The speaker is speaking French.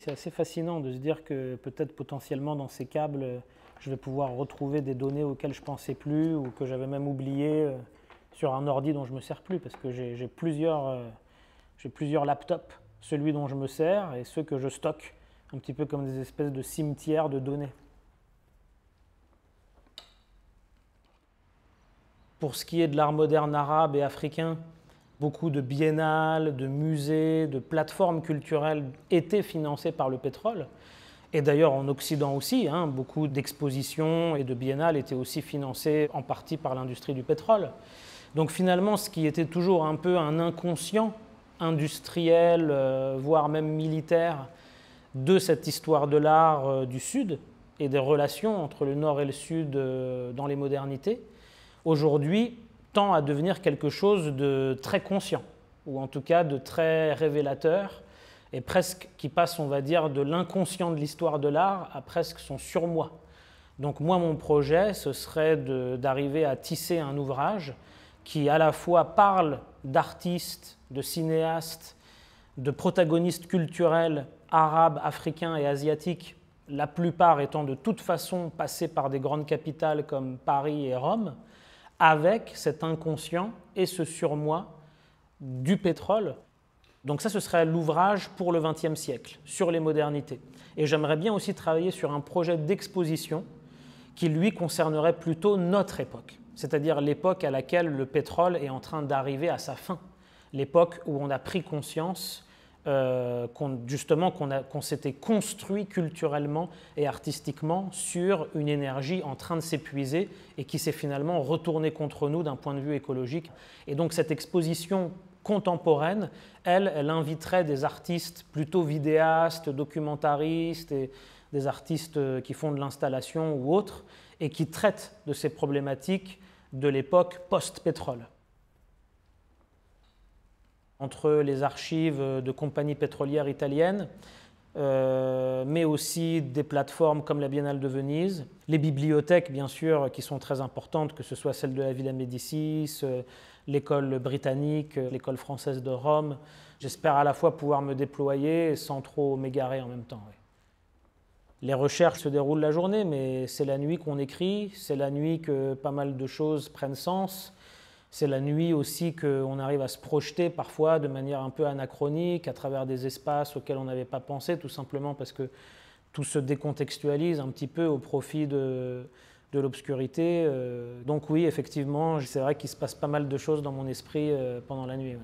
C'est assez fascinant de se dire que peut-être potentiellement dans ces câbles, je vais pouvoir retrouver des données auxquelles je ne pensais plus ou que j'avais même oubliées sur un ordi dont je ne me sers plus, parce que j'ai plusieurs laptops, celui dont je me sers et ceux que je stocke, un petit peu comme des espèces de cimetières de données. Pour ce qui est de l'art moderne arabe et africain, beaucoup de biennales, de musées, de plateformes culturelles étaient financées par le pétrole. Et d'ailleurs en Occident aussi, beaucoup d'expositions et de biennales étaient aussi financées en partie par l'industrie du pétrole. Donc finalement, ce qui était toujours un peu un inconscient industriel, voire même militaire, de cette histoire de l'art du Sud et des relations entre le Nord et le Sud dans les modernités, aujourd'hui tend à devenir quelque chose de très conscient, ou en tout cas de très révélateur, et presque qui passe, on va dire, de l'inconscient de l'histoire de l'art à presque son surmoi. Donc moi, mon projet, ce serait d'arriver à tisser un ouvrage qui à la fois parle d'artistes, de cinéastes, de protagonistes culturels arabes, africains et asiatiques, la plupart étant de toute façon passés par des grandes capitales comme Paris et Rome, avec cet inconscient et ce surmoi du pétrole. Donc ça, ce serait l'ouvrage pour le XXe siècle, sur les modernités. Et j'aimerais bien aussi travailler sur un projet d'exposition qui, lui, concernerait plutôt notre époque, c'est-à-dire l'époque à laquelle le pétrole est en train d'arriver à sa fin, l'époque où on a pris conscience qu'on s'était construit culturellement et artistiquement sur une énergie en train de s'épuiser et qui s'est finalement retournée contre nous d'un point de vue écologique. Et donc cette exposition contemporaine, elle inviterait des artistes plutôt vidéastes, documentaristes, et des artistes qui font de l'installation ou autres, et qui traitent de ces problématiques de l'époque post-pétrole. Entre les archives de compagnies pétrolières italiennes, mais aussi des plateformes comme la Biennale de Venise, les bibliothèques bien sûr qui sont très importantes, que ce soit celle de la Villa Médicis, l'école britannique, l'école française de Rome. J'espère à la fois pouvoir me déployer sans trop m'égarer en même temps. Oui. Les recherches se déroulent la journée, mais c'est la nuit qu'on écrit, c'est la nuit que pas mal de choses prennent sens. C'est la nuit aussi qu'on arrive à se projeter parfois de manière un peu anachronique à travers des espaces auxquels on n'avait pas pensé, tout simplement parce que tout se décontextualise un petit peu au profit de l'obscurité. Donc oui, effectivement, c'est vrai qu'il se passe pas mal de choses dans mon esprit pendant la nuit. Ouais.